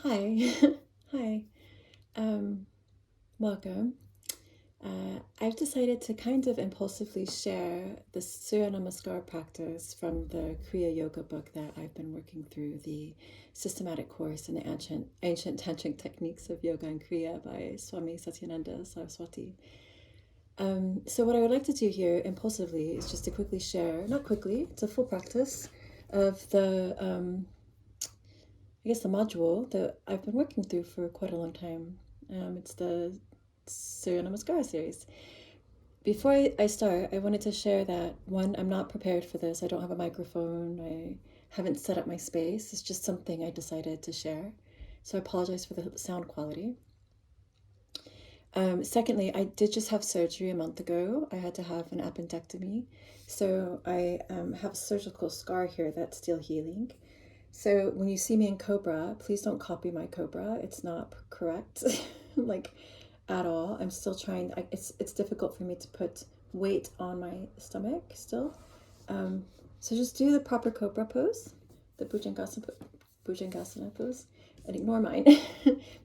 Hi. Hi. Um, Welcome. I've decided to kind of impulsively share the Surya Namaskar practice from the Kriya Yoga book that I've been working through, the systematic course in the ancient tantric techniques of yoga and Kriya by Swami Satyananda Saraswati. So what I would like to do here impulsively is just to quickly share, not quickly, it's a full practice of the module that I've been working through for quite a long time. It's the Surya Namaskar series. Before I start, I wanted to share that one, I'm not prepared for this. I don't have a microphone. I haven't set up my space. It's just something I decided to share. So I apologize for the sound quality. Secondly, I did just have surgery a month ago. I had to have an appendectomy. So I have a surgical scar here that's still healing. So when you see me in Cobra, please don't copy my Cobra. It's not correct, like at all. I'm still trying. It's difficult for me to put weight on my stomach still. So just do the proper Cobra pose, the Bhujangasana pose, and ignore mine.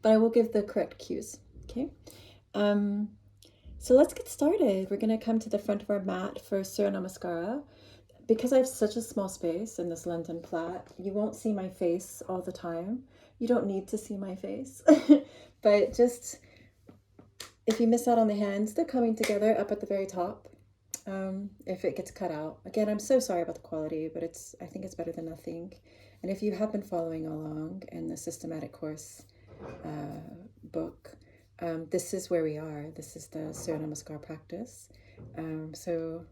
But I will give the correct cues. Okay. So let's get started. We're gonna come to the front of our mat for Surya Namaskara. Because I have such a small space in this London flat, you won't see my face all the time. You don't need to see my face. But just, if you miss out on the hands, they're coming together up at the very top. If it gets cut out. Again, I'm so sorry about the quality, but I think it's better than nothing. And if you have been following along in the systematic course book, this is where we are. This is the Surya Namaskar practice. So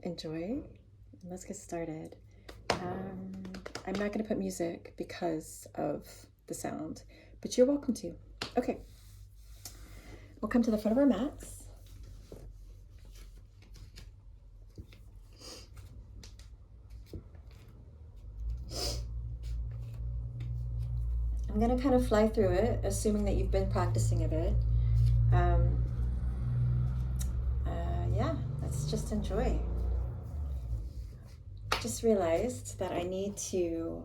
enjoy. Let's get started. I'm not going to put music because of the sound, but you're welcome to. Okay. We'll come to the front of our mats. I'm going to kind of fly through it, assuming that you've been practicing a bit. Yeah, let's just enjoy. Just realized that I need to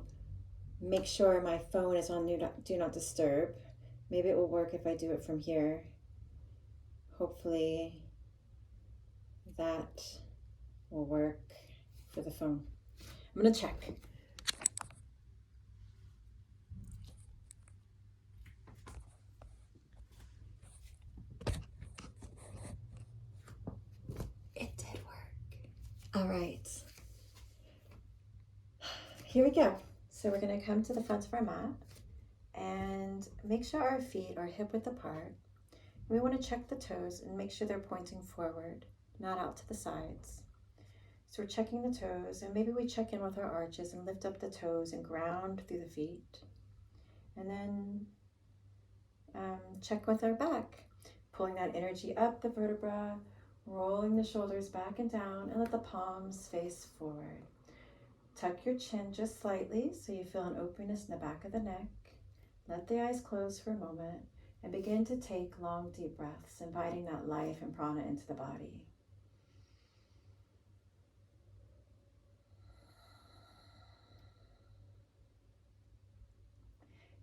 make sure my phone is on do not disturb. Maybe it will work if I do it from here. Hopefully that will work for the phone. I'm gonna check. It did work. All right. Here we go. So we're gonna come to the front of our mat and make sure our feet are hip width apart. We want to check the toes and make sure they're pointing forward, not out to the sides. So we're checking the toes, and maybe we check in with our arches and lift up the toes and ground through the feet. And then check with our back, pulling that energy up the vertebra, rolling the shoulders back and down, and let the palms face forward. Tuck your chin just slightly so you feel an openness in the back of the neck. Let the eyes close for a moment and begin to take long, deep breaths, inviting that life and prana into the body.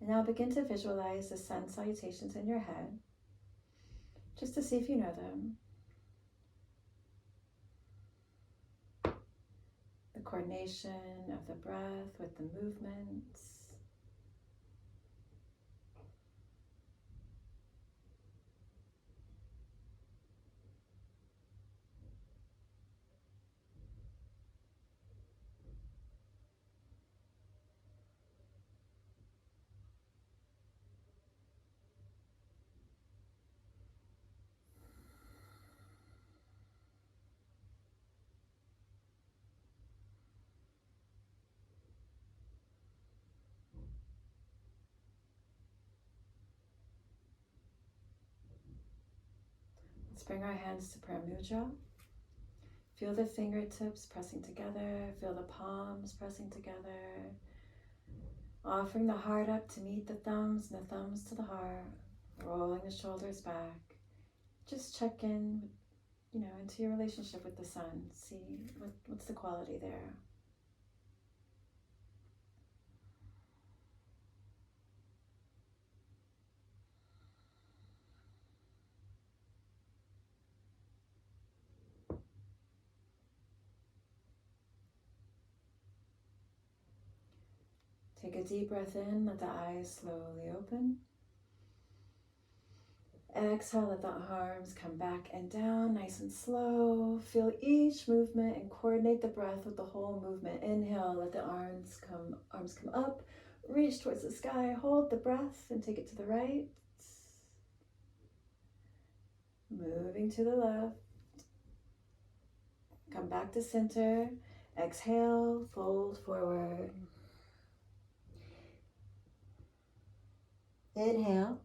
And now begin to visualize the sun salutations in your head, just to see if you know them. The coordination of the breath with the movements. Let's bring our hands to Prayer Mudra. Feel the fingertips pressing together. Feel the palms pressing together. Offering the heart up to meet the thumbs and the thumbs to the heart. Rolling the shoulders back. Just check in, into your relationship with the sun. See what's the quality there. Take a deep breath in, let the eyes slowly open. Exhale, let the arms come back and down, nice and slow. Feel each movement and coordinate the breath with the whole movement. Inhale, let the arms come up. Reach towards the sky, hold the breath and take it to the right. Moving to the left. Come back to center. Exhale, fold forward. Inhale.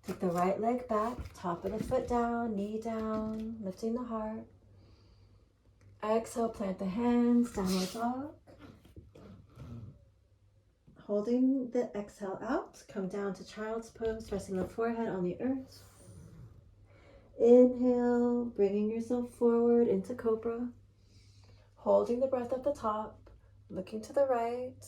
Take the right leg back, top of the foot down, knee down, lifting the heart. Exhale, plant the hands, downward dog. Holding the exhale out, come down to child's pose, resting the forehead on the earth. Inhale, bringing yourself forward into Cobra. Holding the breath at the top, looking to the right,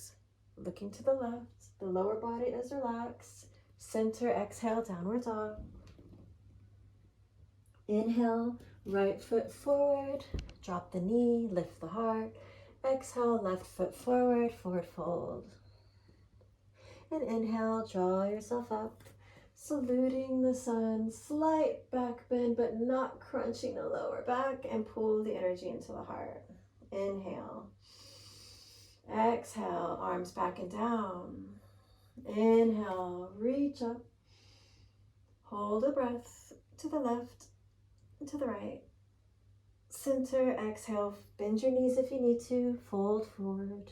looking to the left. The lower body is relaxed. Center, exhale, downward dog. Inhale, right foot forward, drop the knee, lift the heart. Exhale, left foot forward, forward fold. And inhale, draw yourself up, saluting the sun, slight back bend, but not crunching the lower back, and pull the energy into the heart. Inhale. Exhale, arms back and down. Inhale, reach up. Hold a breath to the left and to the right. Center, exhale, bend your knees if you need to, fold forward.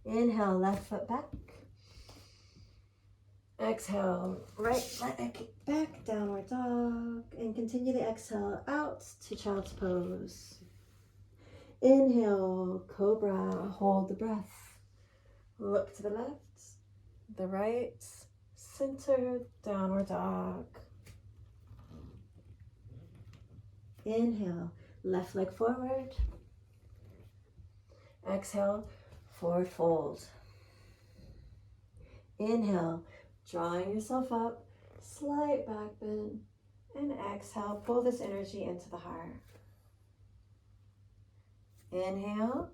Inhale, left foot back. Exhale, right leg back, downward dog, and continue the exhale out to child's pose. Inhale, Cobra, hold the breath. Look to the left, the right, center, downward dog. Inhale, left leg forward. Exhale, forward fold. Inhale, drawing yourself up, slight back bend, and exhale, pull this energy into the heart. Inhale,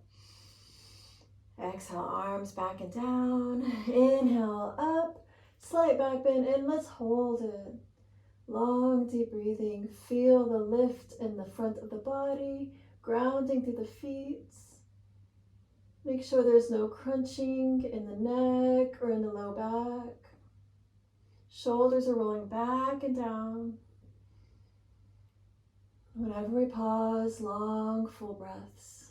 exhale, arms back and down. Inhale, up, slight back bend, and let's hold it. Long, deep breathing. Feel the lift in the front of the body, grounding through the feet. Make sure there's no crunching in the neck or in the low back. Shoulders are rolling back and down. Whenever we pause, long, full breaths.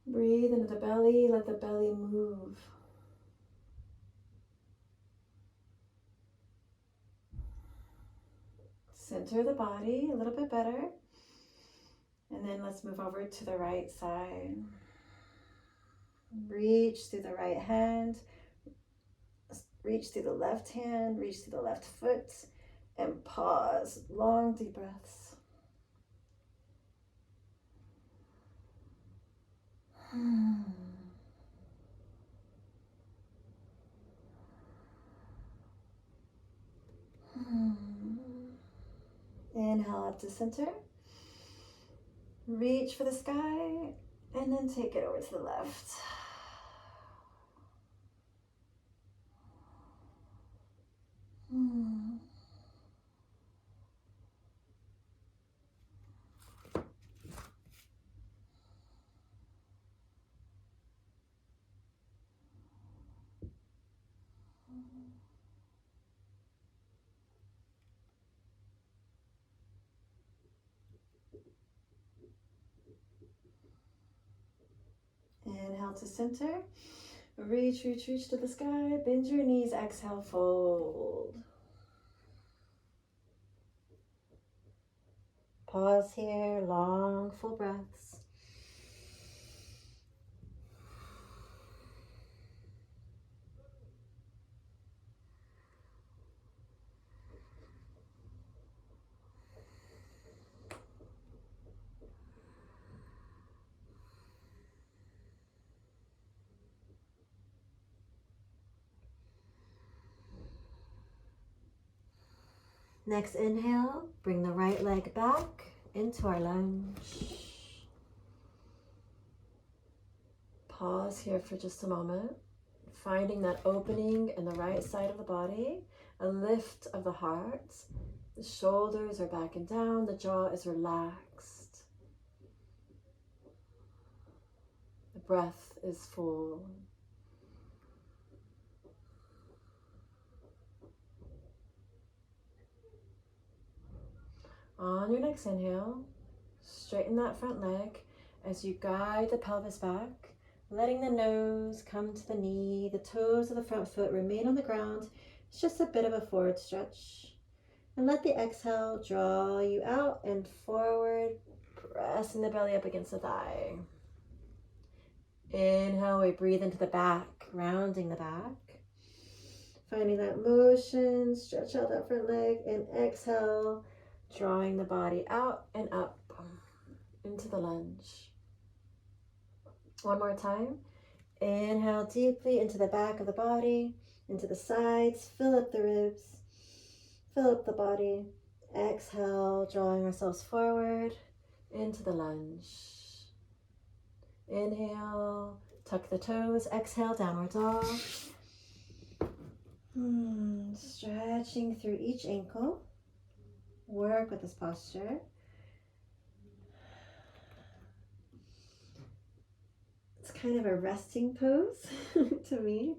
Breathe into the belly, let the belly move. Center the body a little bit better. And then let's move over to the right side. Reach through the right hand. Reach through the left hand. Reach through the left foot. And pause. Long, deep breaths. Inhale up to center. Reach for the sky and then take it over to the left. Inhale to center. Reach, reach, reach to the sky. Bend your knees. Exhale, fold. Pause here. Long, full breaths. Next inhale, bring the right leg back into our lunge. Pause here for just a moment, finding that opening in the right side of the body, a lift of the heart. The shoulders are back and down, the jaw is relaxed. The breath is full. On your next inhale, straighten that front leg as you guide the pelvis back, letting the nose come to the knee, the toes of the front foot remain on the ground. It's just a bit of a forward stretch. And let the exhale draw you out and forward, pressing the belly up against the thigh. Inhale, we breathe into the back, rounding the back. Finding that motion, stretch out that front leg, and exhale, drawing the body out and up into the lunge. One more time. Inhale deeply into the back of the body, into the sides, fill up the ribs, fill up the body. Exhale, drawing ourselves forward into the lunge. Inhale, tuck the toes. Exhale, downward dog. Stretching through each ankle. Work with this posture. It's kind of a resting pose to me.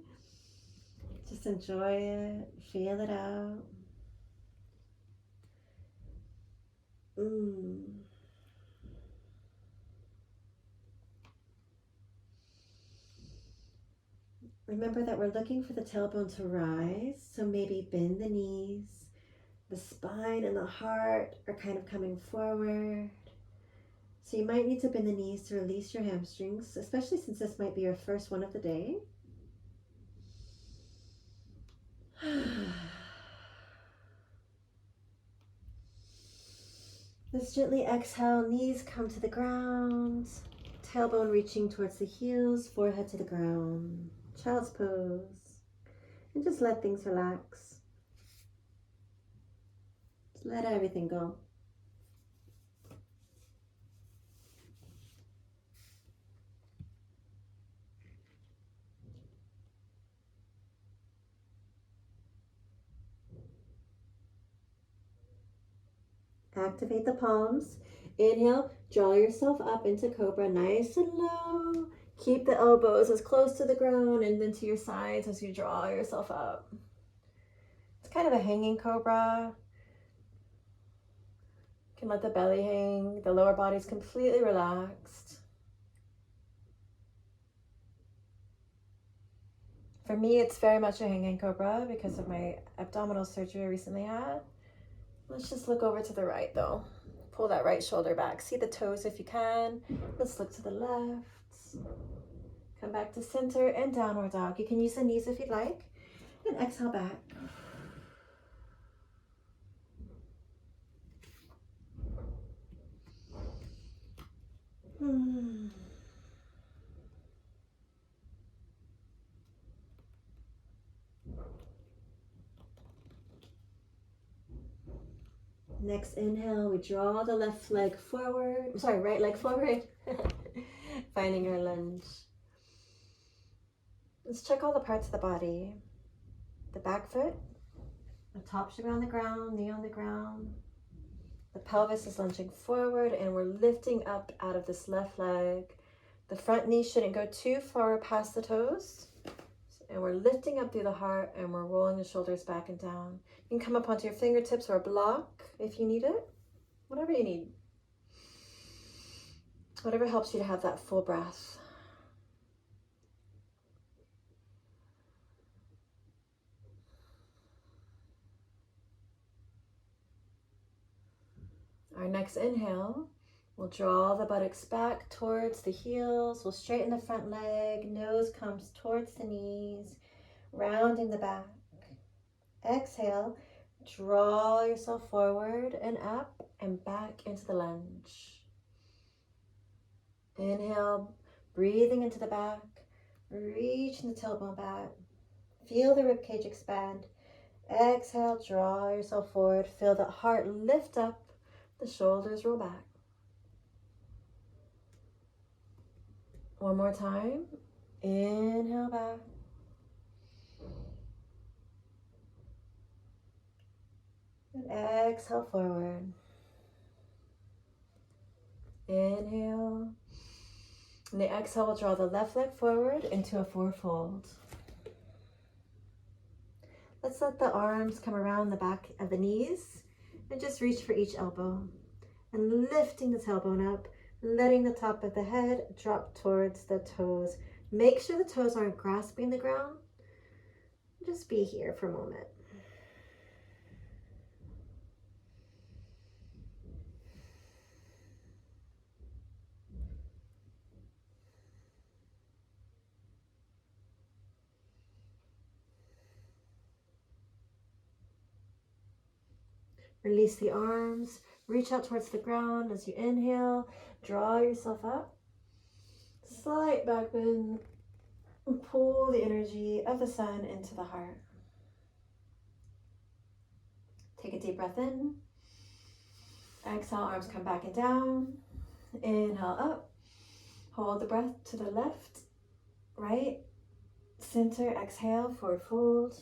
Just enjoy it, feel it out. Remember that we're looking for the tailbone to rise, so maybe bend the knees. The spine and the heart are kind of coming forward. So you might need to bend the knees to release your hamstrings, especially since this might be your first one of the day. Let's gently exhale, knees come to the ground, tailbone reaching towards the heels, forehead to the ground. Child's pose. And just let things relax. Just let everything go. Activate the palms. Inhale, draw yourself up into Cobra, nice and low. Keep the elbows as close to the ground and then to your sides as you draw yourself up. It's kind of a hanging Cobra. You can let the belly hang. The lower body is completely relaxed. For me, it's very much a hanging Cobra because of my abdominal surgery I recently had. Let's just look over to the right though. Pull that right shoulder back. See the toes if you can. Let's look to the left. Come back to center and downward dog. You can use the knees if you'd like. And exhale back. Next inhale, we draw the left leg forward. Right leg forward. Finding your lunge. Let's check all the parts of the body. The back foot, the top should be on the ground, knee on the ground. The pelvis is lunging forward and we're lifting up out of this left leg. The front knee shouldn't go too far past the toes. And we're lifting up through the heart and we're rolling the shoulders back and down. You can come up onto your fingertips or a block if you need it. Whatever you need. Whatever helps you to have that full breath. Our next inhale, we'll draw the buttocks back towards the heels. We'll straighten the front leg. Nose comes towards the knees, rounding the back. Exhale, draw yourself forward and up and back into the lunge. Inhale, breathing into the back, reaching the tailbone back. Feel the ribcage expand. Exhale, draw yourself forward. Feel the heart lift up, the shoulders roll back. One more time. Inhale back. And exhale forward. Inhale. And the exhale will draw the left leg forward into a forward fold. Let's let the arms come around the back of the knees and just reach for each elbow. And lifting the tailbone up, letting the top of the head drop towards the toes. Make sure the toes aren't grasping the ground. Just be here for a moment. Release the arms, reach out towards the ground as you inhale, draw yourself up. Slight back bend, and pull the energy of the sun into the heart. Take a deep breath in. Exhale, arms come back and down. Inhale up. Hold the breath to the left, right, center, exhale, forward fold.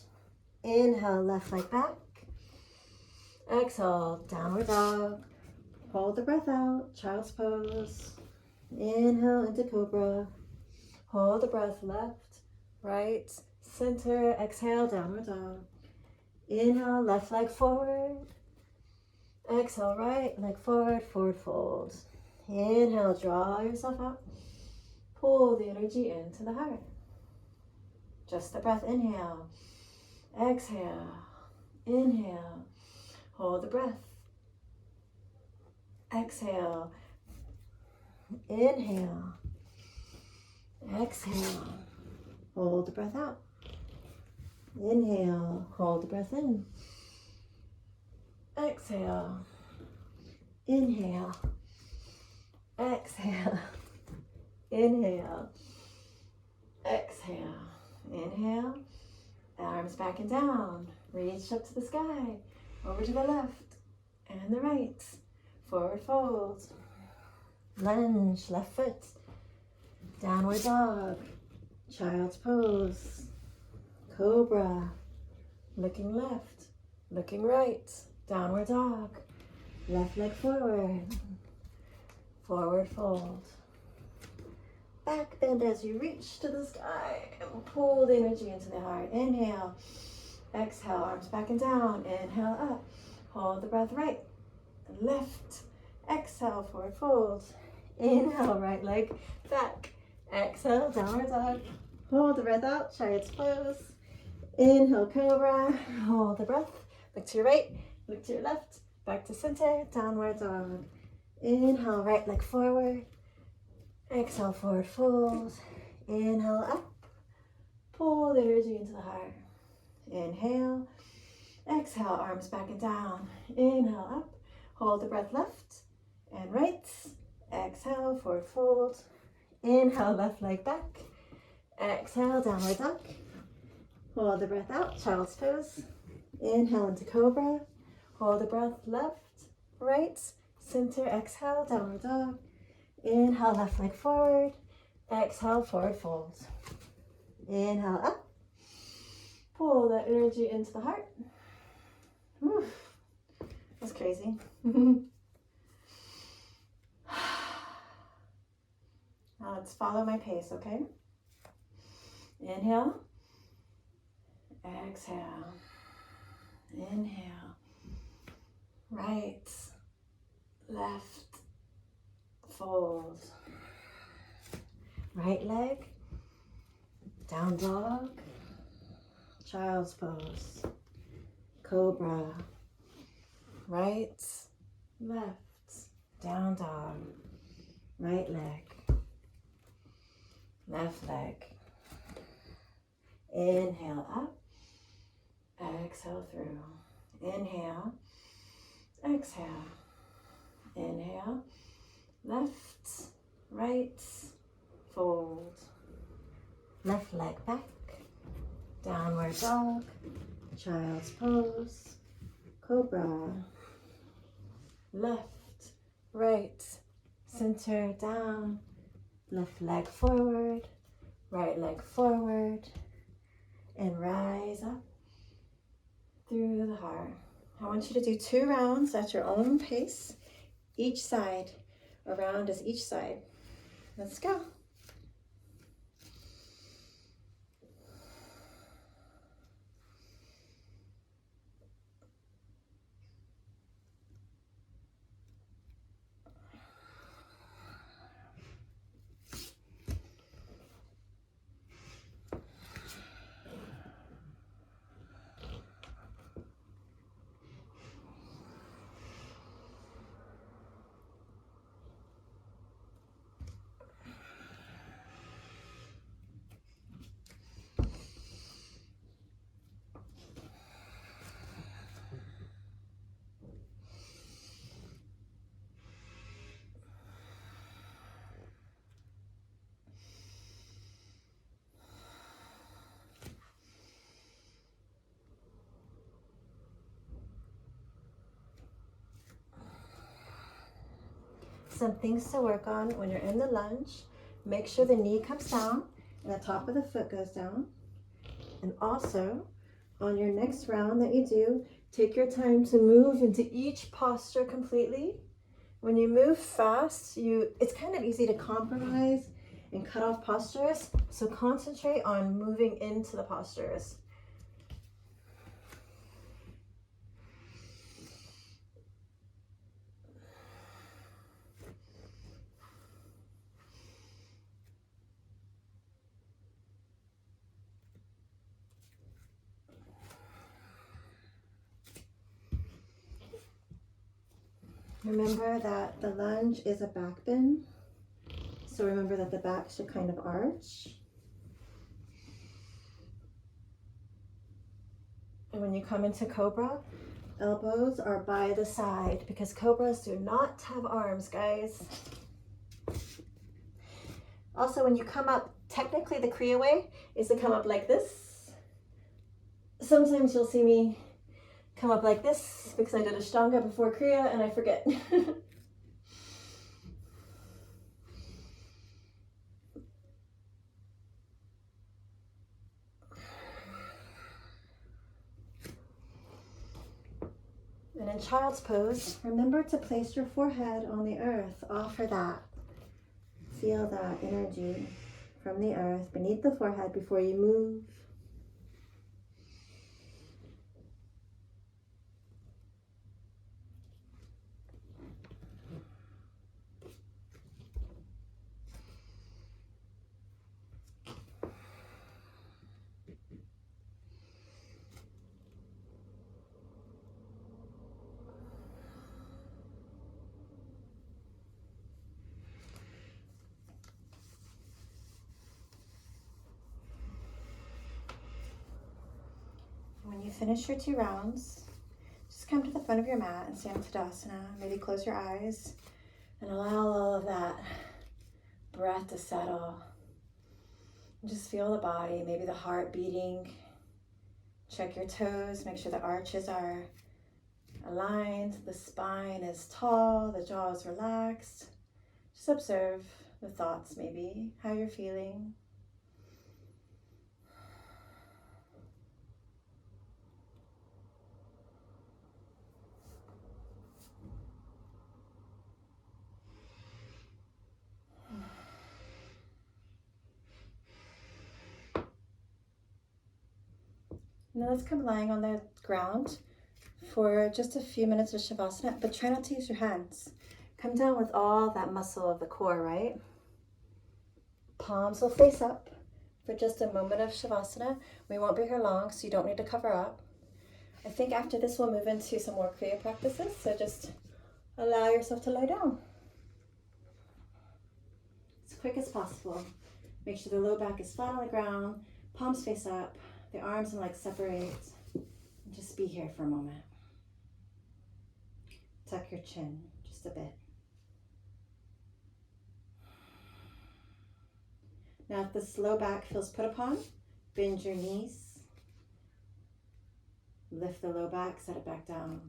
Inhale, left leg back. Exhale, downward dog. Hold the breath out, child's pose. Inhale into cobra. Hold the breath left, right, center, exhale, downward dog. Inhale, left leg forward. Exhale, right leg forward, forward fold. Inhale, draw yourself up. Pull the energy into the heart. Just the breath, inhale. Exhale, inhale. Hold the breath. Exhale. Inhale. Exhale. Hold the breath out. Inhale. Hold the breath in. Exhale. Inhale. Exhale. Inhale. Exhale. Inhale. Arms back and down. Reach up to the sky. Over to the left and the right. Forward fold. Lunge, left foot. Downward dog. Child's pose. Cobra. Looking left. Looking right. Downward dog. Left leg forward. Forward fold. Back bend as you reach to the sky and pull the energy into the heart. Inhale. Exhale, arms back and down. Inhale up. Hold the breath right. Left. Exhale, forward fold. Inhale, right leg back. Exhale, downward dog. Hold the breath out, child's pose. Inhale, cobra. Hold the breath. Look to your right, look to your left. Back to center, downward dog. Inhale, right leg forward. Exhale, forward fold. Inhale, up. Pull the energy into the heart. Inhale, exhale, arms back and down. Inhale, up, hold the breath left and right. Exhale, forward fold. Inhale, left leg back. Exhale, downward dog. Hold the breath out, child's pose. Inhale into cobra. Hold the breath left, right, center, exhale, downward dog. Inhale, left leg forward. Exhale, forward fold. Inhale, up. Pull that energy into the heart. Whew. That's crazy. Now let's follow my pace, okay? Inhale. Exhale. Inhale. Right. Left. Fold. Right leg. Down dog. Child's pose. Cobra. Right, left, down dog. Right leg. Left leg. Inhale up. Exhale through. Inhale. Exhale. Inhale. Left, right, fold. Left leg back. Downward dog. Child's pose, cobra, left, right, center down, left leg forward, right leg forward, and rise up through the heart. I want you to do 2 rounds at your own pace, each side. A round is each side. Let's go. Some things to work on when you're in the lunge. Make sure the knee comes down and the top of the foot goes down. And also, on your next round that you do, take your time to move into each posture completely. When you move fast, it's kind of easy to compromise and cut off postures. So concentrate on moving into the postures. Remember that the lunge is a back bend. So remember that the back should kind of arch. And when you come into Cobra, elbows are by the side because Cobras do not have arms, guys. Also, when you come up, technically the Kriya way is to come up like this. Sometimes you'll see me come up like this because I did Ashtanga before Kriya and I forget. And in child's pose, remember to place your forehead on the earth. Offer that. Feel that energy from the earth beneath the forehead before you move. When you finish your 2 rounds, just come to the front of your mat and stand Tadasana. Maybe close your eyes and allow all of that breath to settle. And just feel the body, maybe the heart beating. Check your toes, make sure the arches are aligned, the spine is tall, the jaw is relaxed. Just observe the thoughts, maybe, how you're feeling. Now let's come lying on the ground for just a few minutes of Shavasana, but try not to use your hands. Come down with all that muscle of the core, right? Palms will face up for just a moment of Shavasana. We won't be here long, so you don't need to cover up. I think after this we'll move into some more Kriya practices, so just allow yourself to lie down. As quick as possible. Make sure the low back is flat on the ground, palms face up, the arms and legs separate. Just be here for a moment. Tuck your chin just a bit. Now if this low back feels put upon, bend your knees. Lift the low back, set it back down,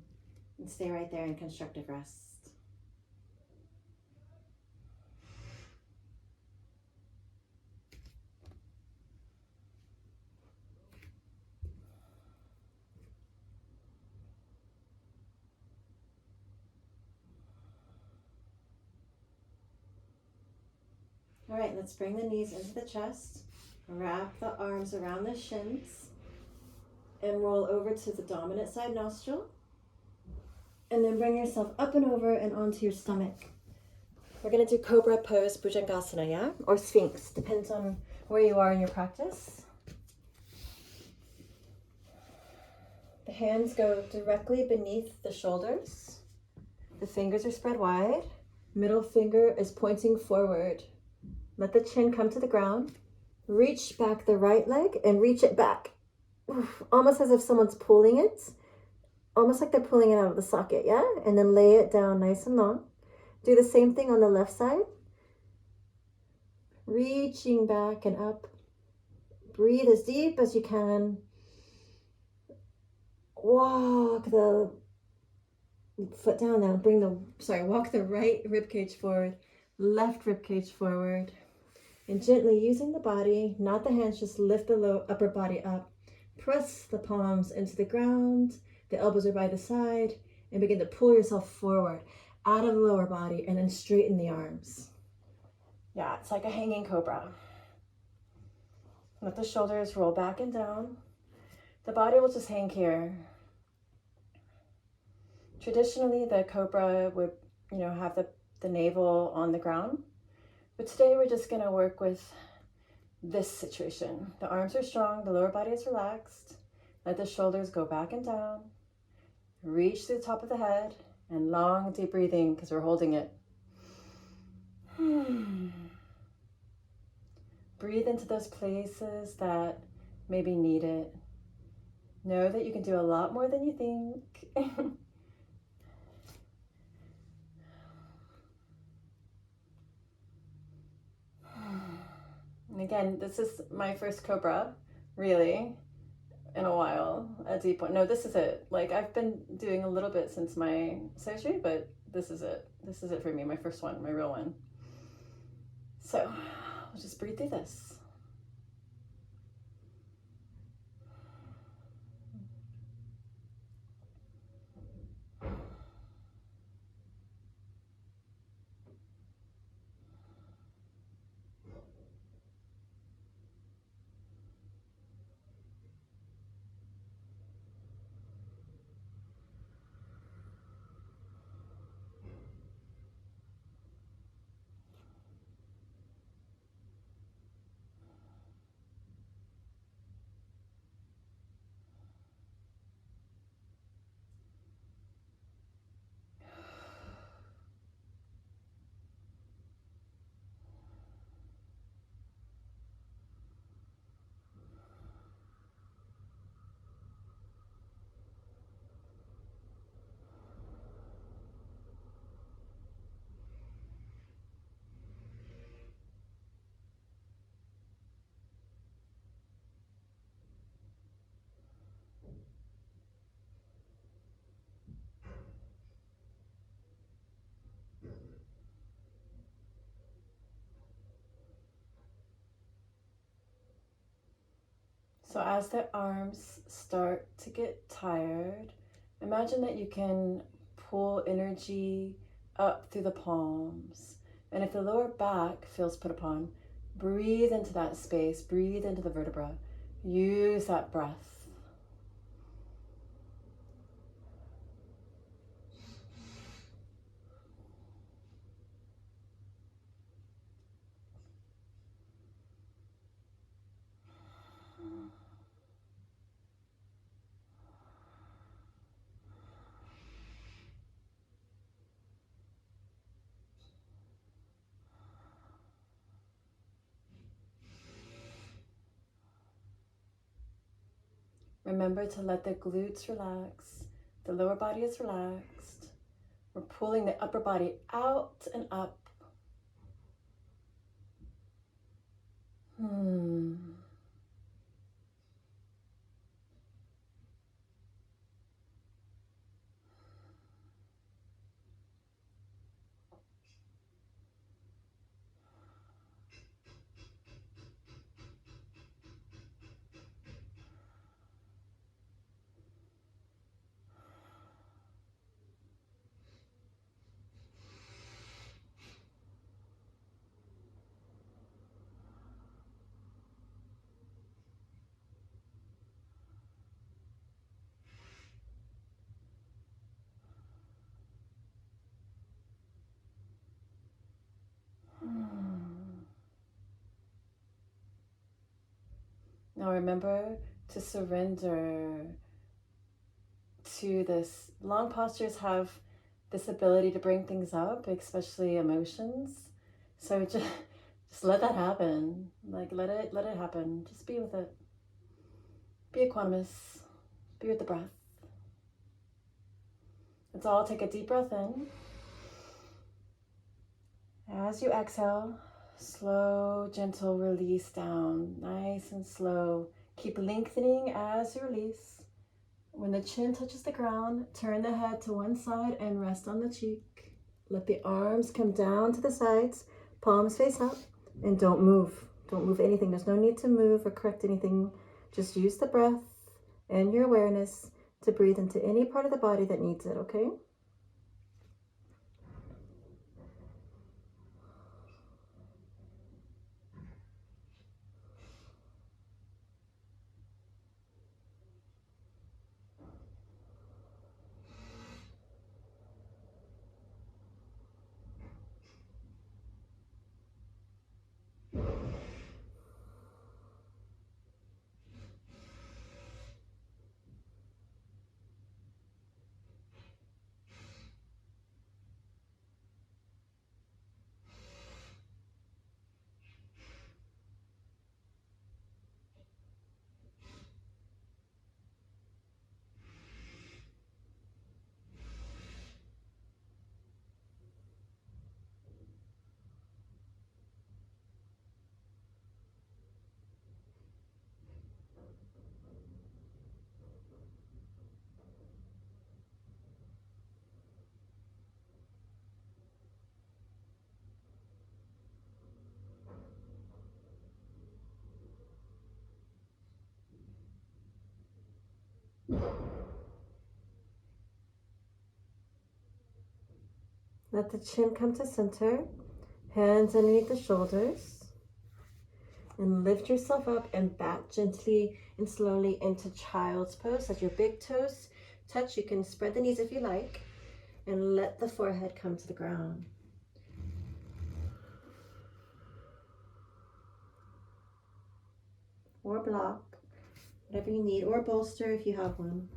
and stay right there in constructive rest. All right, let's bring the knees into the chest. Wrap the arms around the shins and roll over to the dominant side nostril. And then bring yourself up and over and onto your stomach. We're going to do Cobra Pose, Bhujangasana, yeah? Or Sphinx, depends on where you are in your practice. The hands go directly beneath the shoulders. The fingers are spread wide. Middle finger is pointing forward. Let the chin come to the ground. Reach back the right leg and reach it back. Almost as if someone's pulling it. Almost like they're pulling it out of the socket, yeah? And then lay it down nice and long. Do the same thing on the left side. Reaching back and up. Breathe as deep as you can. Walk the foot down now. Walk the right rib cage forward. Left rib cage forward. And gently using the body, not the hands, just lift the upper body up. Press the palms into the ground. The elbows are by the side. And begin to pull yourself forward out of the lower body and then straighten the arms. Yeah, it's like a hanging cobra. Let the shoulders roll back and down. The body will just hang here. Traditionally, the cobra would, have the navel on the ground. But today we're just going to work with this situation. The arms are strong, the lower body is relaxed. Let the shoulders go back and down. Reach to the top of the head and long deep breathing because we're holding it. Breathe into those places that maybe need it. Know that you can do a lot more than you think. And again, this is my first Cobra, really, in a while, a deep one. No, this is it. Like, I've been doing a little bit since my surgery, but this is it. This is it for me, my first one, my real one. So, we'll just breathe through this. So as the arms start to get tired, imagine that you can pull energy up through the palms. And if the lower back feels put upon, breathe into that space, breathe into the vertebra. Use that breath. Remember to let the glutes relax. The lower body is relaxed. We're pulling the upper body out and up. Now remember to surrender to this. Long postures have this ability to bring things up, especially emotions. So just let that happen. Like let it happen. Just be with it. Be equanimous. Be with the breath. Let's all take a deep breath in. As you exhale, slow, gentle release down. Nice and slow. Keep lengthening as you release. When the chin touches the ground, turn the head to one side and rest on the cheek. Let the arms come down to the sides, palms face up, and don't move. Don't move anything. There's no need to move or correct anything. Just use the breath and your awareness to breathe into any part of the body that needs it, okay? Let the chin come to center, hands underneath the shoulders, and lift yourself up and back gently and slowly into child's pose. Let your big toes touch. You can spread the knees if you like, and let the forehead come to the ground. Or block, whatever you need, or bolster if you have one.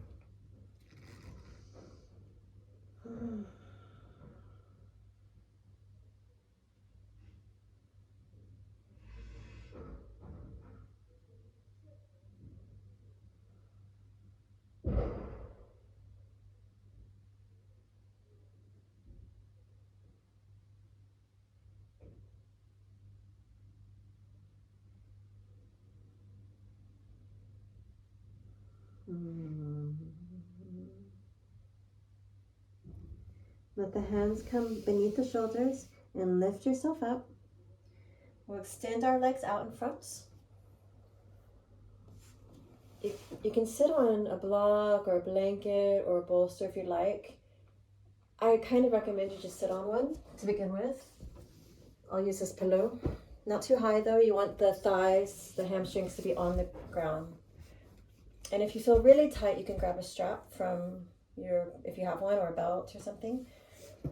Let the hands come beneath the shoulders and lift yourself up. We'll extend our legs out in front. You can sit on a block or a blanket or a bolster if you like. I kind of recommend you just sit on one to begin with. I'll use this pillow. Not too high though. You want the thighs, the hamstrings to be on the ground. And if you feel really tight, you can grab a strap from if you have one, or a belt or something.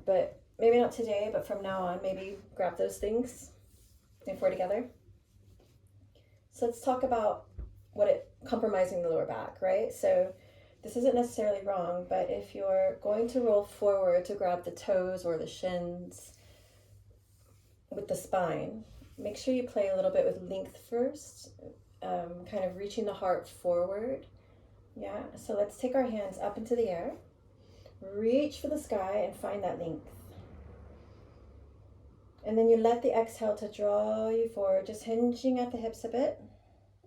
But maybe not today, but from now on, maybe grab those things if we're together. So let's talk about compromising the lower back, right? So this isn't necessarily wrong, but if you're going to roll forward to grab the toes or the shins with the spine, make sure you play a little bit with length first, kind of reaching the heart forward. Yeah, so let's take our hands up into the air, reach for the sky and find that length. And then you let the exhale to draw you forward, just hinging at the hips a bit.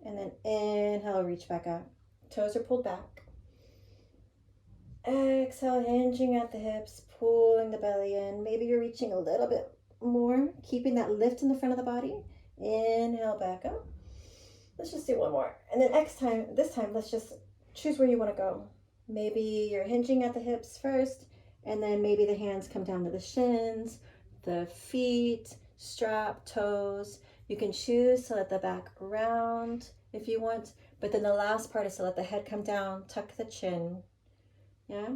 And then inhale, reach back up. Toes are pulled back. Exhale, hinging at the hips, pulling the belly in. Maybe you're reaching a little bit more, keeping that lift in the front of the body. Inhale, back up. Let's just do one more. And then this time, let's just choose where you want to go. Maybe you're hinging at the hips first, and then maybe the hands come down to the shins, the feet, strap, toes. You can choose to let the back round if you want, but then the last part is to let the head come down, tuck the chin. Yeah?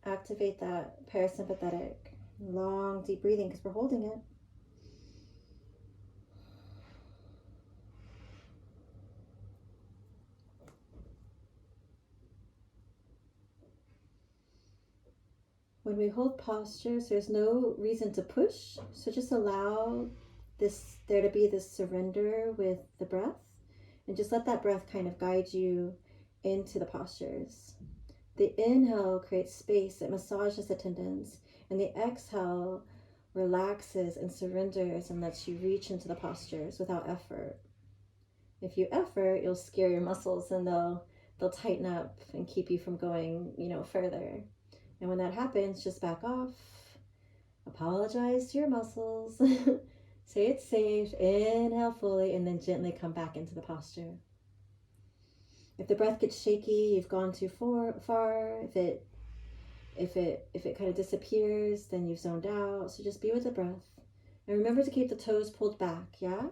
Activate that parasympathetic, long, deep breathing because we're holding it. When we hold postures, there's no reason to push. So just allow there to be this surrender with the breath, and just let that breath kind of guide you into the postures. The inhale creates space, it massages the tendons, and the exhale relaxes and surrenders and lets you reach into the postures without effort. If you effort, you'll scare your muscles and they'll tighten up and keep you from going, further. And when that happens, just back off, apologize to your muscles, say it's safe, inhale fully, and then gently come back into the posture. If the breath gets shaky, you've gone too far. If it kind of disappears, then you've zoned out. So just be with the breath. And remember to keep the toes pulled back, yeah?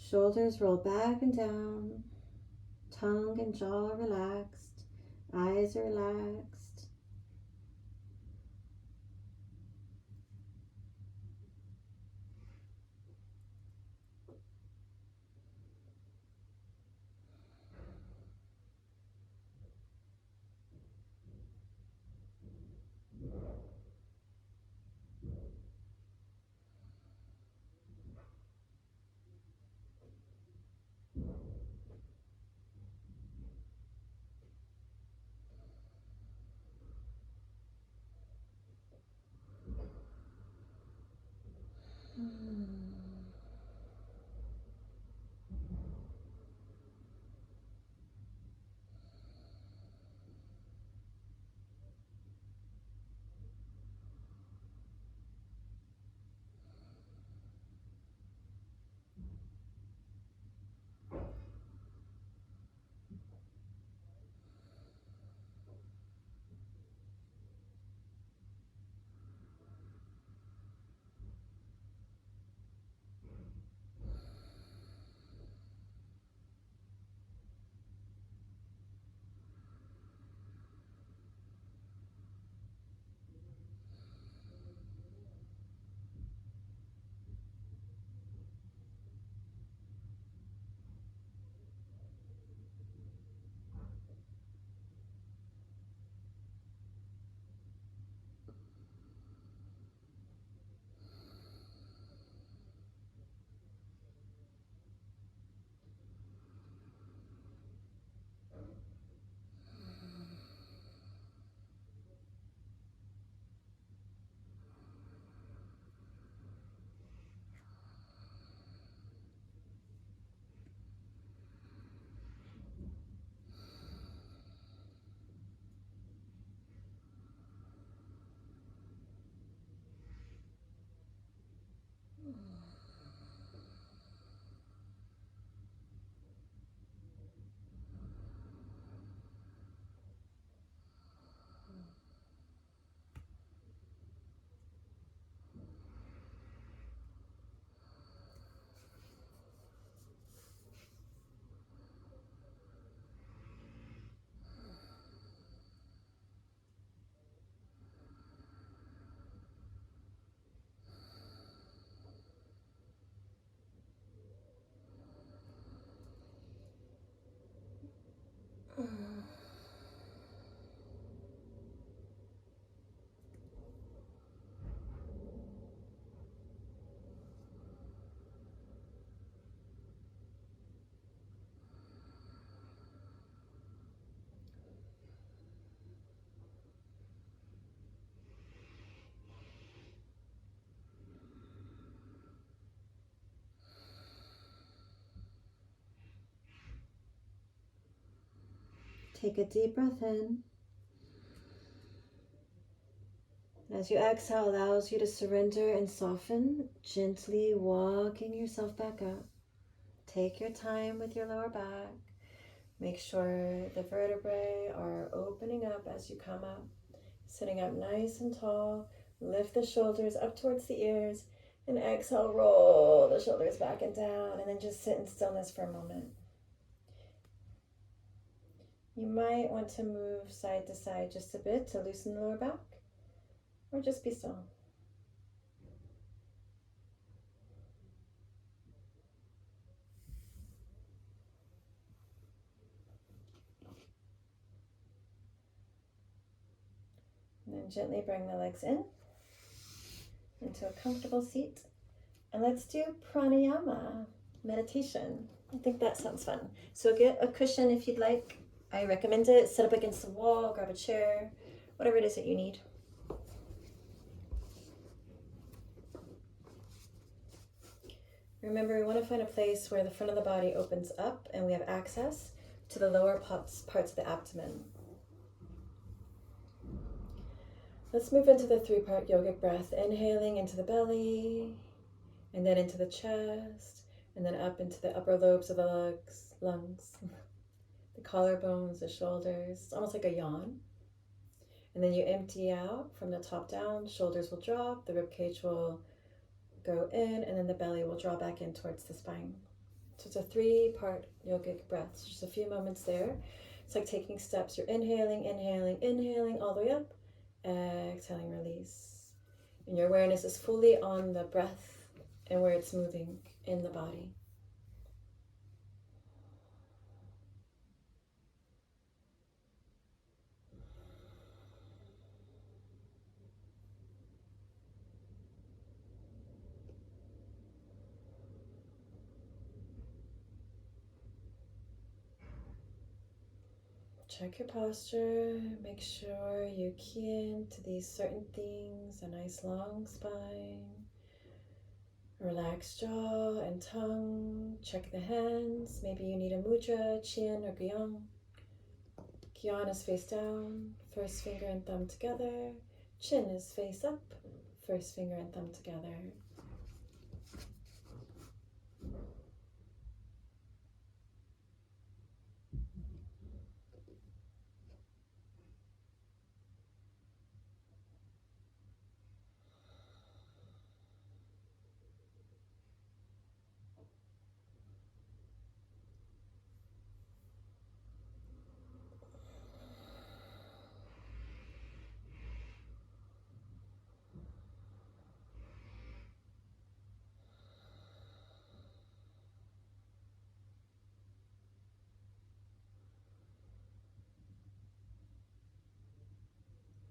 Shoulders roll back and down. Tongue and jaw relaxed. Eyes are relaxed. Take a deep breath in. As you exhale, allows you to surrender and soften, gently walking yourself back up. Take your time with your lower back. Make sure the vertebrae are opening up as you come up. Sitting up nice and tall. Lift the shoulders up towards the ears. And exhale, roll the shoulders back and down. And then just sit in stillness for a moment. You might want to move side to side just a bit to loosen the lower back. Or just be still. And gently bring the legs in into a comfortable seat. And let's do pranayama, meditation. I think that sounds fun. So get a cushion if you'd like. I recommend it. Sit up against the wall, grab a chair, whatever it is that you need. Remember, we want to find a place where the front of the body opens up and we have access to the lower parts of the abdomen. Let's move into the 3-part yogic breath, inhaling into the belly, and then into the chest, and then up into the upper lobes of the lungs, the collarbones, the shoulders. It's almost like a yawn. And then you empty out from the top down, shoulders will drop, the rib cage will go in, and then the belly will draw back in towards the spine. So it's a 3-part yogic breath. So just a few moments there. It's like taking steps. You're inhaling, inhaling, inhaling all the way up, exhaling, release. And your awareness is fully on the breath and where it's moving in the body. Check your posture, make sure you key into these certain things, a nice long spine, relaxed jaw and tongue, check the hands, maybe you need a mudra, chin or gyan. Gyan is face down, first finger and thumb together, chin is face up, first finger and thumb together.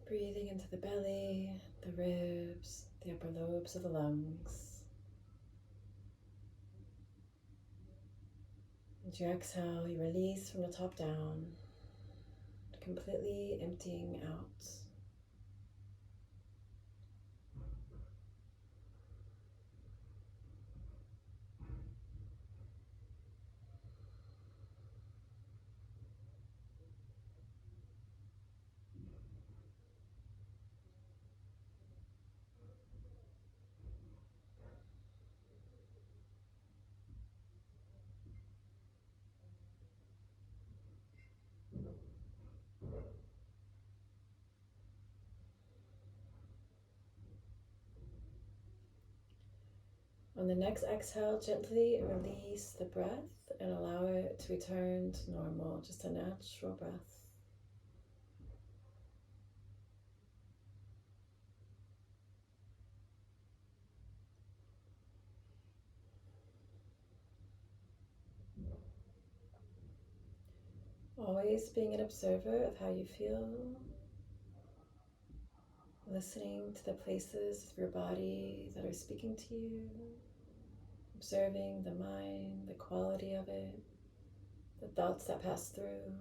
Breathing into the belly, the ribs, the upper lobes of the lungs. As you exhale, you release from the top down, completely emptying out. On the next exhale, gently release the breath and allow it to return to normal, just a natural breath. Always being an observer of how you feel, listening to the places of your body that are speaking to you, observing the mind, the quality of it, the thoughts that pass through.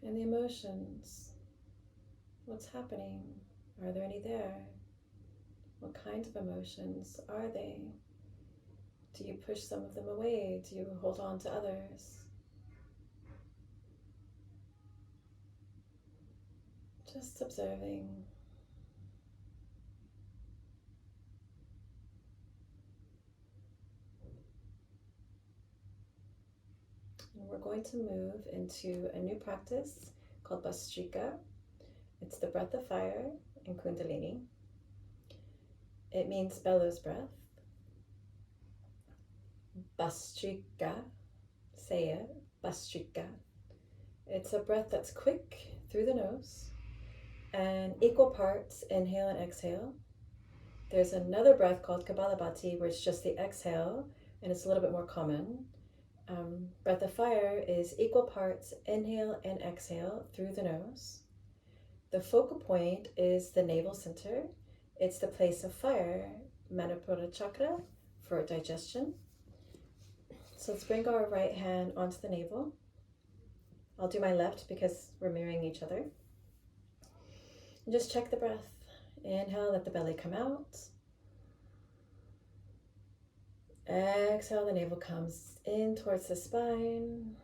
And the emotions. What's happening? Are there any there? What kind of emotions are they? Do you push some of them away? Do you hold on to others? Just observing. And we're going to move into a new practice called Bhastrika. It's the breath of fire in Kundalini. It means bellows breath. Bhastrika, say it, Bhastrika. It's a breath that's quick through the nose and equal parts inhale and exhale. There's another breath called Kapalabhati, where it's just the exhale, and it's a little bit more common. Breath of fire is equal parts inhale and exhale through the nose. The focal point is the navel center. It's the place of fire, Manipura chakra, for digestion. So let's bring our right hand onto the navel. I'll do my left because we're mirroring each other. And just check the breath. Inhale, let the belly come out. Exhale, the navel comes in towards the spine.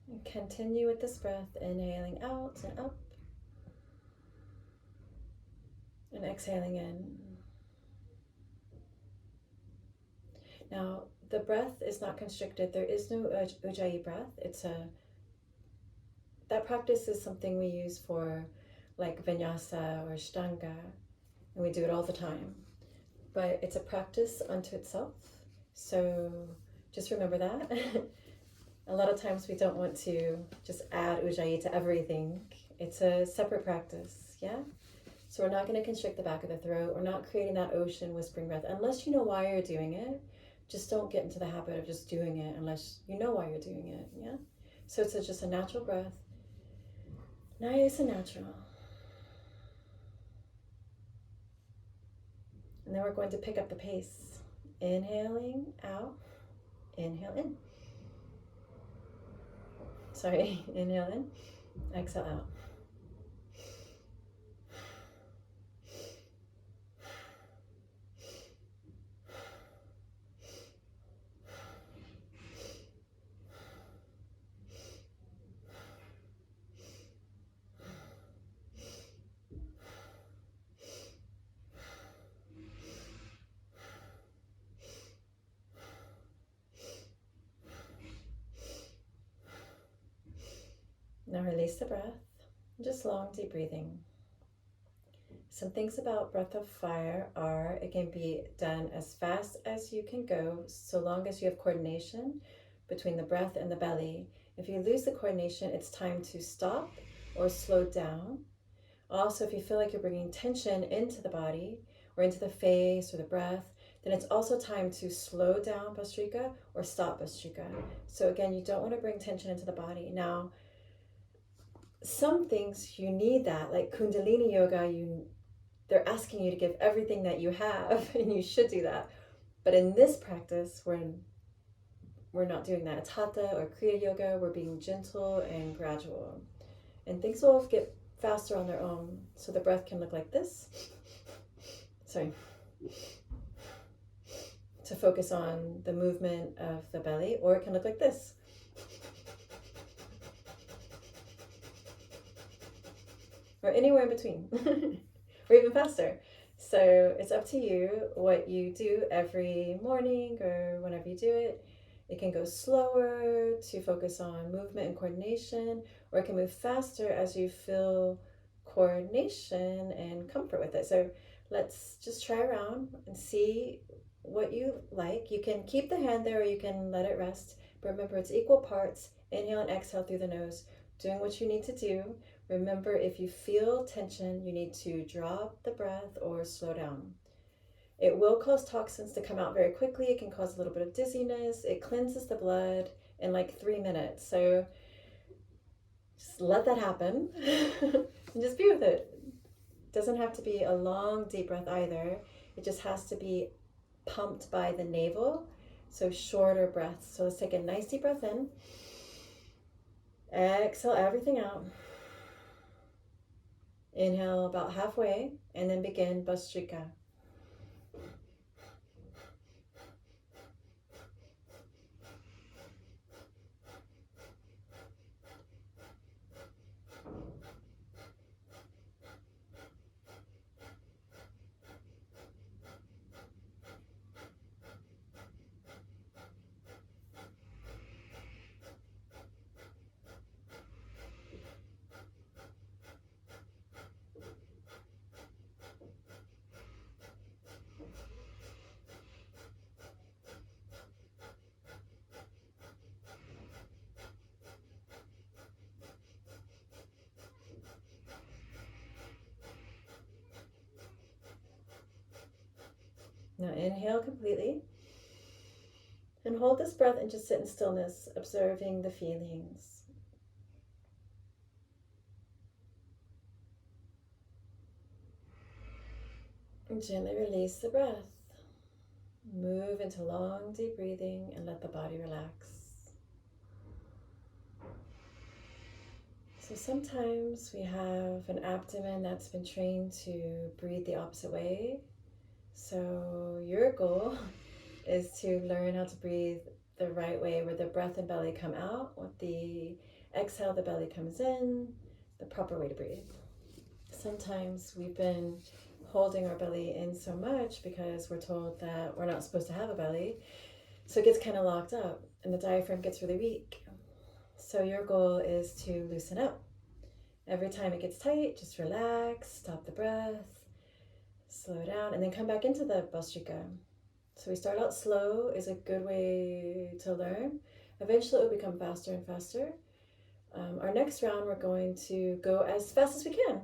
And continue with this breath, inhaling out and up. And exhaling in. Now, the breath is not constricted. There is no Ujjayi breath. That practice is something we use for like Vinyasa or Ashtanga, and we do it all the time. But it's a practice unto itself. So just remember that. A lot of times we don't want to just add Ujjayi to everything. It's a separate practice, yeah? So we're not going to constrict the back of the throat. We're not creating that ocean whispering breath. Unless you know why you're doing it, just don't get into the habit of just doing it unless you know why you're doing it, yeah? So it's just a natural breath. Nice and natural. And then we're going to pick up the pace. Inhaling out, inhale in. Sorry, inhale in, exhale out. Now release the breath, just long, deep breathing. Some things about breath of fire are it can be done as fast as you can go, so long as you have coordination between the breath and the belly. If you lose the coordination, it's time to stop or slow down. Also, if you feel like you're bringing tension into the body or into the face or the breath, then it's also time to slow down Bhastrika or stop Bhastrika. So again, you don't want to bring tension into the body. Now, some things you need that, like Kundalini yoga, they're asking you to give everything that you have, and you should do that. But in this practice, we're not doing that. It's Hatha or Kriya yoga. We're being gentle and gradual. And things will get faster on their own. So the breath can look like this. Sorry. To focus on the movement of the belly, or it can look like this. Or anywhere in between, or even faster. So it's up to you what you do every morning or whenever you do it. It can go slower to focus on movement and coordination, or it can move faster as you feel coordination and comfort with it. So let's just try around and see what you like. You can keep the hand there or you can let it rest. But remember, it's equal parts. Inhale and exhale through the nose, doing what you need to do. Remember, if you feel tension, you need to drop the breath or slow down. It will cause toxins to come out very quickly. It can cause a little bit of dizziness. It cleanses the blood in like 3 minutes. So just let that happen and just be with it. It doesn't have to be a long, deep breath either. It just has to be pumped by the navel. So shorter breaths. So let's take a nice deep breath in. Exhale everything out. Inhale about halfway and then begin Bhastrika. Now inhale completely. And hold this breath and just sit in stillness, observing the feelings. And gently release the breath. Move into long, deep breathing and let the body relax. So sometimes we have an abdomen that's been trained to breathe the opposite way. So your goal is to learn how to breathe the right way, where the breath and belly come out, with the exhale, the belly comes in, the proper way to breathe. Sometimes we've been holding our belly in so much because we're told that we're not supposed to have a belly. So it gets kind of locked up and the diaphragm gets really weak. So your goal is to loosen up. Every time it gets tight, just relax, stop the breath, slow down, and then come back into the Bhastrika. So we start out slow is a good way to learn. Eventually it will become faster and faster. Our next round, we're going to go as fast as we can.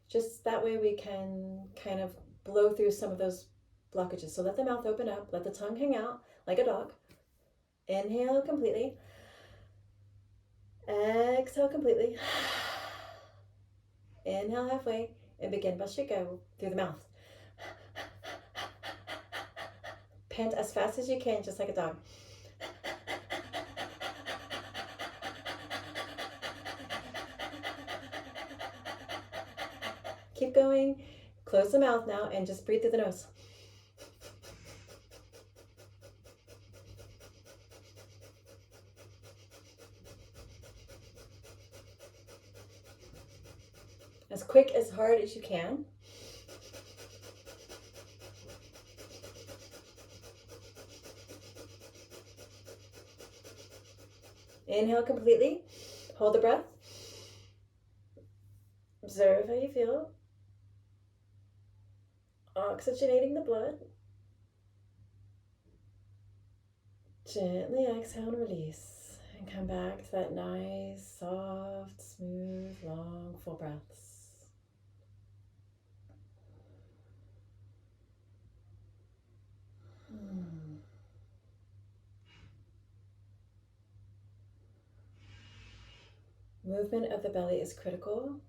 Just that way we can kind of blow through some of those blockages. So let the mouth open up, let the tongue hang out like a dog. Inhale completely. Exhale completely. Inhale halfway and begin Bhastrika through the mouth. Pant as fast as you can, just like a dog. Keep going. Close the mouth now and just breathe through the nose. As quick, as hard as you can. Inhale completely. Hold the breath. Observe how you feel. Oxygenating the blood. Gently exhale and release. And come back to that nice, soft, smooth, long, full breaths. Movement of the belly is critical.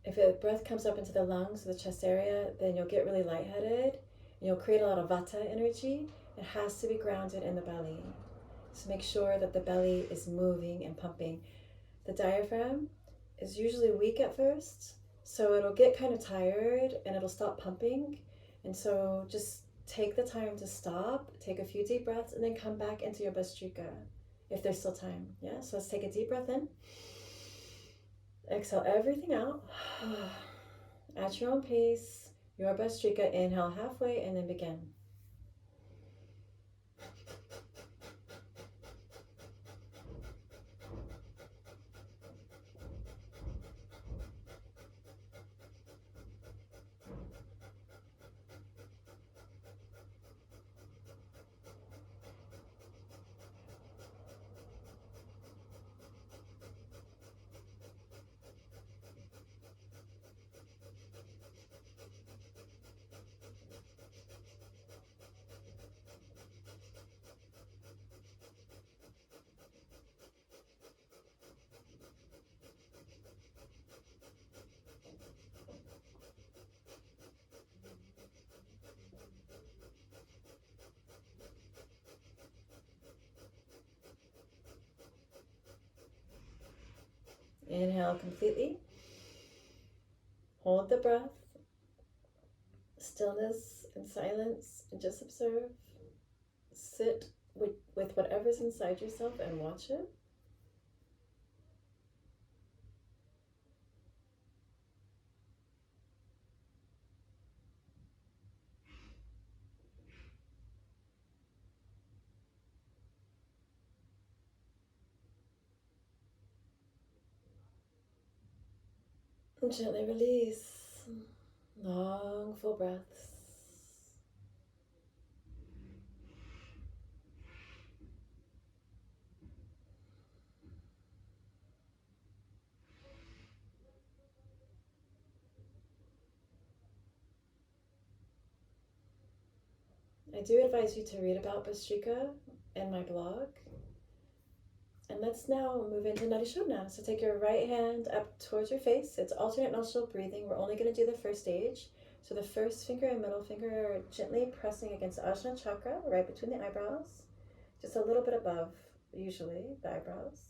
If the breath comes up into the lungs or the chest area, then you'll get really lightheaded. And you'll create a lot of vata energy. It has to be grounded in the belly. So make sure that the belly is moving and pumping. The diaphragm is usually weak at first, so it'll get kind of tired and it'll stop pumping. And so just take the time to stop, take a few deep breaths, and then come back into your Bhastrika if there's still time. Yeah, so let's take a deep breath in. Exhale everything out. At your own pace, your Bhastrika. Inhale halfway and then begin. Inhale completely. Hold the breath. Stillness and silence, and just observe. Sit with whatever's inside yourself and watch it. And gently release. Long, full breaths. I do advise you to read about Bhastrika in my blog. And let's now move into Nadi Shodhana. So take your right hand up towards your face. It's alternate nostril breathing. We're only going to do the first stage. So the first finger and middle finger are gently pressing against Ajna chakra, right between the eyebrows, just a little bit above, usually, the eyebrows.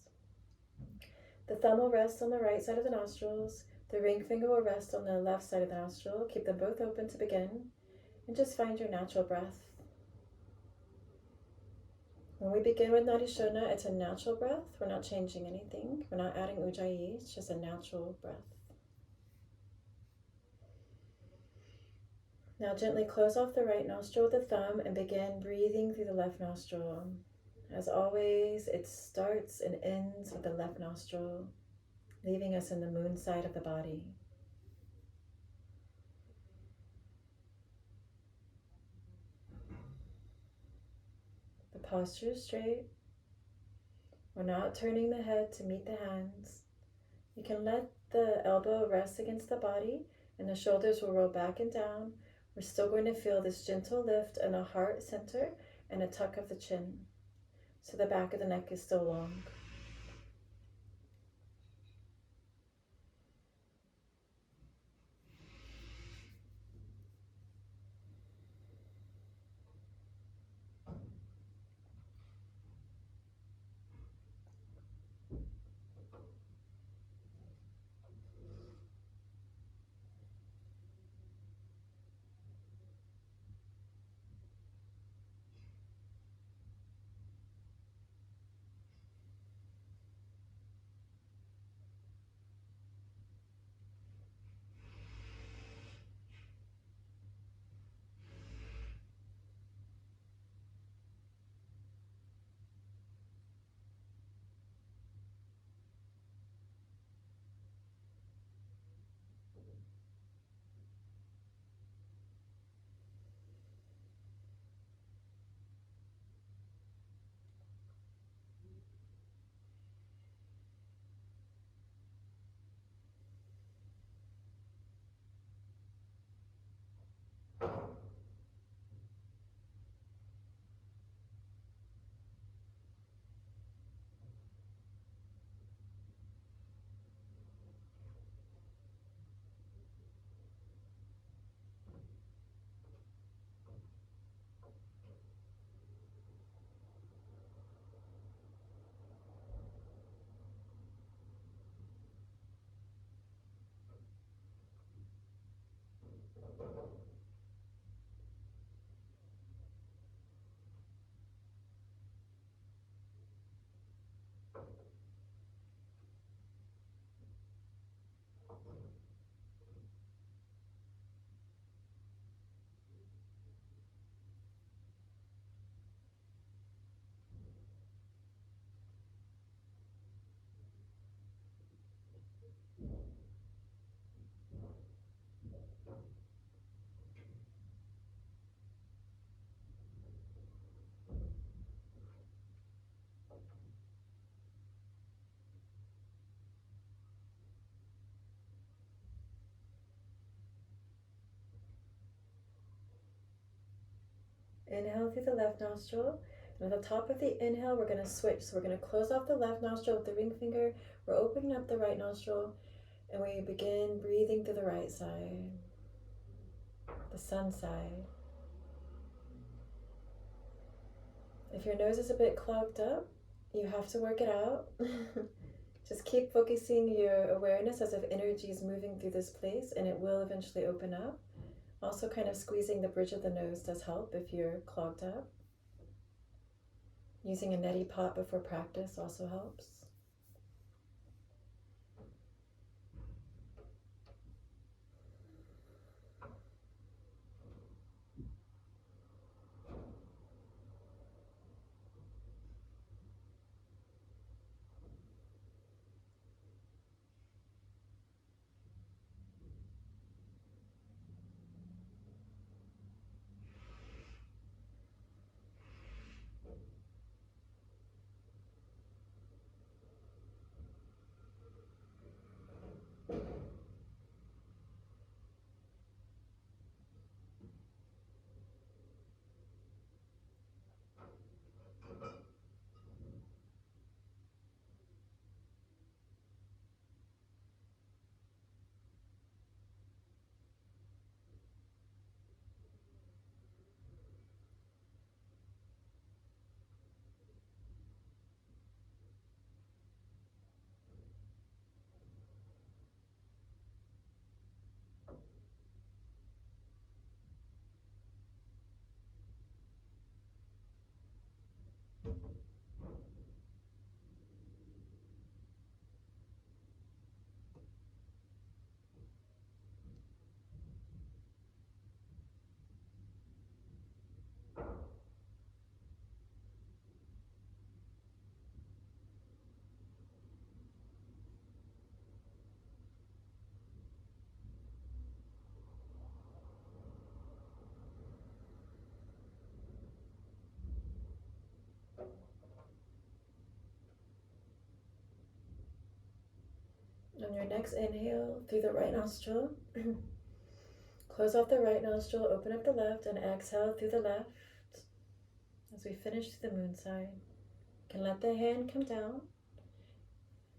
The thumb will rest on the right side of the nostrils. The ring finger will rest on the left side of the nostril. Keep them both open to begin. And just find your natural breath. When we begin with Nadi Shodhana, it's a natural breath. We're not changing anything. We're not adding ujjayi. It's just a natural breath. Now gently close off the right nostril with the thumb and begin breathing through the left nostril. As always, it starts and ends with the left nostril, leaving us in the moon side of the body. The posture is straight. We're not turning the head to meet the hands. You can let the elbow rest against the body and the shoulders will roll back and down. We're still going to feel this gentle lift in the heart center and a tuck of the chin. So the back of the neck is still long. Inhale through the left nostril. And at the top of the inhale, we're going to switch. So we're going to close off the left nostril with the ring finger. We're opening up the right nostril. And we begin breathing through the right side, the sun side. If your nose is a bit clogged up, you have to work it out. Just keep focusing your awareness as if energy is moving through this place and it will eventually open up. Also kind of squeezing the bridge of the nose does help if you're clogged up. Using a neti pot before practice also helps. On your next inhale, through the right nostril, close off the right nostril, open up the left, and exhale through the left. As we finish the moon sign, you can let the hand come down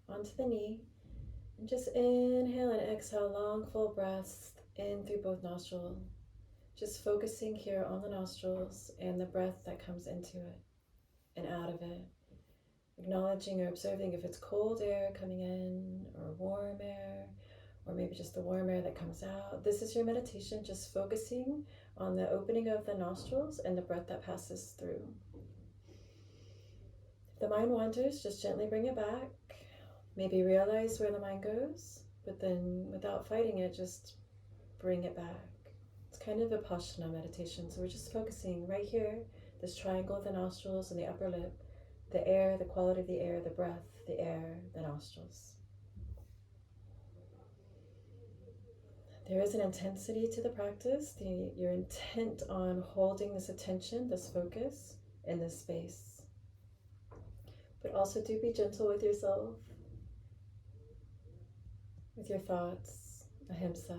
onto the knee, and just inhale and exhale long, full breaths in through both nostrils. Just focusing here on the nostrils and the breath that comes into it and out of it. Acknowledging or observing if it's cold air coming in or warm air, or maybe just the warm air that comes out. This is your meditation, just focusing on the opening of the nostrils and the breath that passes through. If the mind wanders, just gently bring it back. Maybe realize where the mind goes, but then without fighting it, just bring it back. It's kind of Vipassana meditation, so we're just focusing right here, this triangle of the nostrils and the upper lip, the air, the quality of the air, the breath, the air, the nostrils. There is an intensity to the practice. You're intent on holding this attention, this focus in this space. But also do be gentle with yourself, with your thoughts, ahimsa.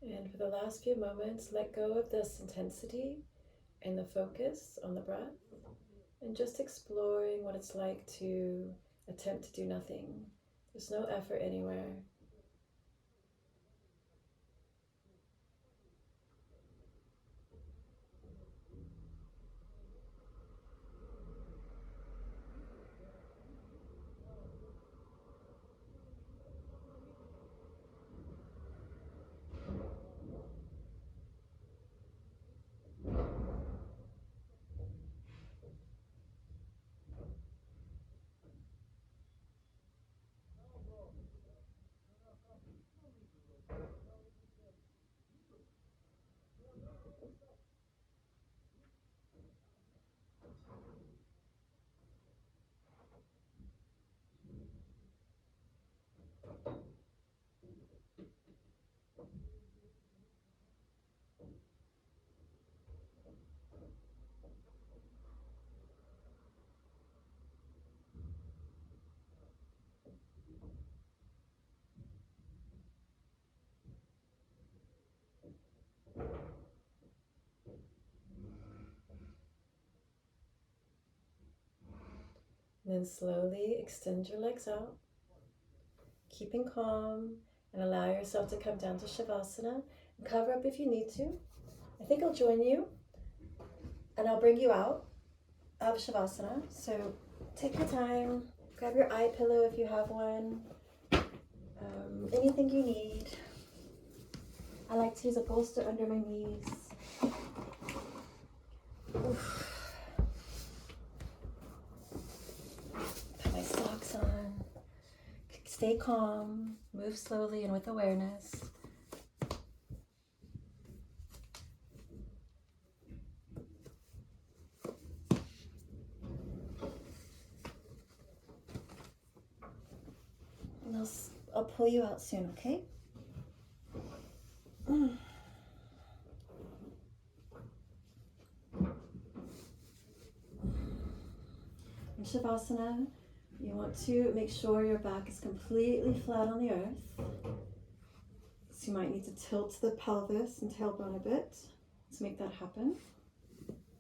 And for the last few moments, let go of this intensity and the focus on the breath, and just exploring what it's like to attempt to do nothing. There's no effort anywhere. And then slowly extend your legs out, keeping calm, and allow yourself to come down to Shavasana. And cover up if you need to. I think I'll join you, and I'll bring you out of Shavasana. So take your time, grab your eye pillow if you have one, anything you need. I like to use a bolster under my knees. Oof. Put my socks on. Stay calm, move slowly and with awareness. And I'll pull you out soon, okay? In Shavasana, you want to make sure your back is completely flat on the earth. So you might need to tilt the pelvis and tailbone a bit to make that happen.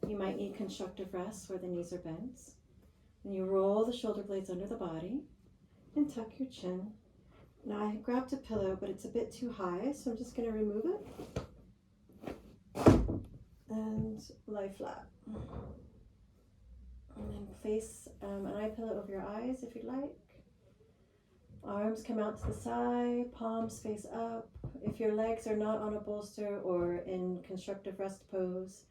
You might need constructive rest where the knees are bent. And you roll the shoulder blades under the body and tuck your chin. Now I grabbed a pillow, but it's a bit too high, so I'm just going to remove it and lie flat. And then place an eye pillow over your eyes if you'd like. Arms come out to the side, palms face up. If your legs are not on a bolster or in constructive rest pose,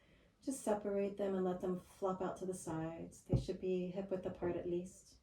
just separate them and let them flop out to the sides. They should be hip width apart at least.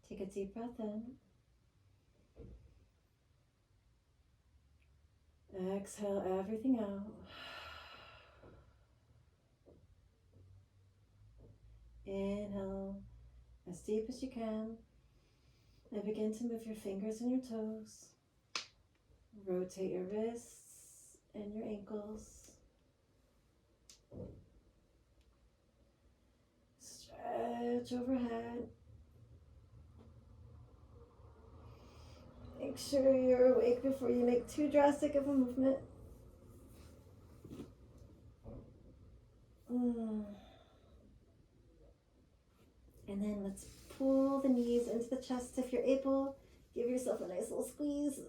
Take a deep breath in. Exhale everything out. Inhale as deep as you can. And begin to move your fingers and your toes. Rotate your wrists and your ankles. Stretch overhead. Make sure you're awake before you make too drastic of a movement. And then let's pull the knees into the chest if you're able. Give yourself a nice little squeeze.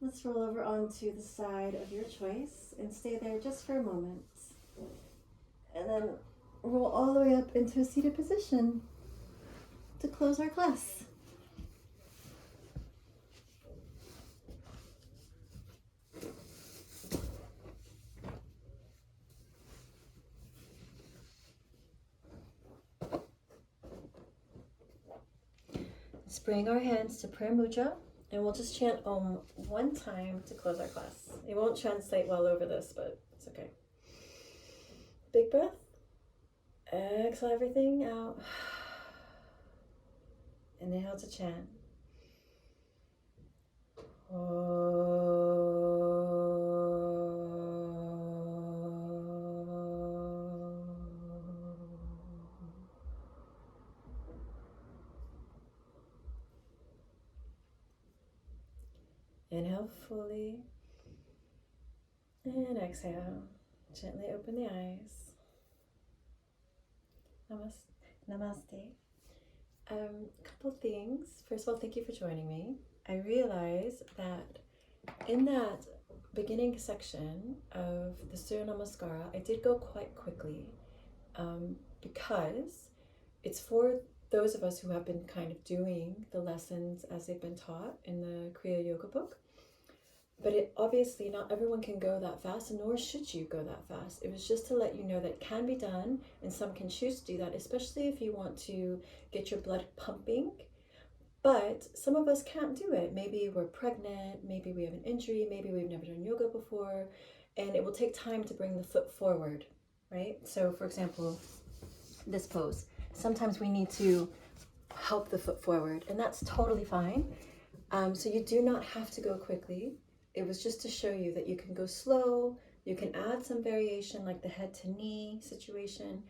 Let's roll over onto the side of your choice and stay there just for a moment. And then roll all the way up into a seated position to close our class. Let's bring our hands to prayer mudra, and we'll just chant Om one time to close our class. It won't translate well over this, but it's okay. Big breath. Exhale everything out. Inhale to chant. Inhale fully and exhale. Gently open the eyes. Namaste. Couple things. First of all, thank you for joining me. I realize that in that beginning section of the Surya Namaskar, I did go quite quickly because it's for those of us who have been kind of doing the lessons as they've been taught in the Kriya Yoga book. But it obviously not everyone can go that fast, and nor should you go that fast. It was just to let you know that it can be done, and some can choose to do that, especially if you want to get your blood pumping. But some of us can't do it. Maybe we're pregnant, maybe we have an injury, maybe we've never done yoga before, and it will take time to bring the foot forward, right? So, for example, this pose, sometimes we need to help the foot forward, and that's totally fine. So you do not have to go quickly. It was just to show you that you can go slow, you can add some variation like the head to knee situation.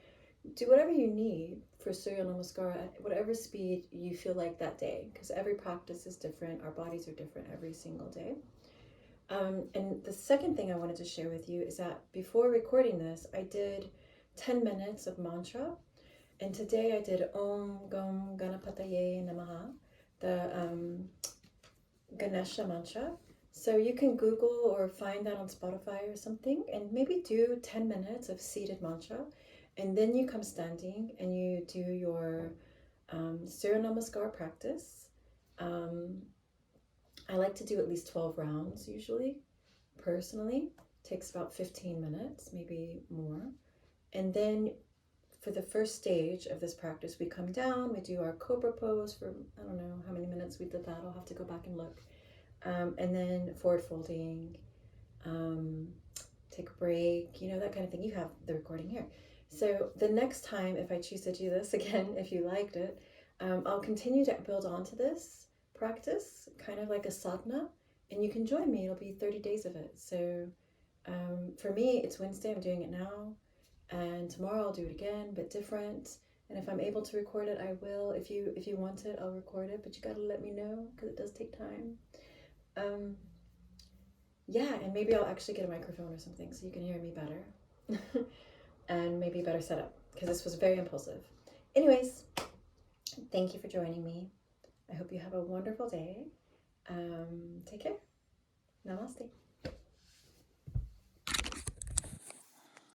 Do whatever you need for Surya Namaskar at whatever speed you feel like that day, because every practice is different. Our bodies are different every single day. And the second thing I wanted to share with you is that before recording this, I did 10 minutes of mantra. And today I did Om Gam Ganapataye Namaha, the Ganesha mantra. So you can Google or find that on Spotify or something, and maybe do 10 minutes of seated mantra. And then you come standing and you do your Surya Namaskar practice. I like to do at least 12 rounds usually, personally. Takes about 15 minutes, maybe more. And then for the first stage of this practice, we come down, we do our Cobra Pose for, I don't know how many minutes we did that. I'll have to go back and look. And then forward folding, take a break, you know, that kind of thing. You have the recording here. So the next time, if I choose to do this again, if you liked it, I'll continue to build onto this practice, kind of like a sadhana, and you can join me. It'll be 30 days of it. So for me, it's Wednesday. I'm doing it now. And tomorrow I'll do it again, but different. And if I'm able to record it, I will. If you want it, I'll record it, but you gotta let me know because it does take time. Yeah, and maybe I'll actually get a microphone or something so you can hear me better. And maybe better setup, because this was very impulsive. Anyways, thank you for joining me. I hope you have a wonderful day. Take care. Namaste.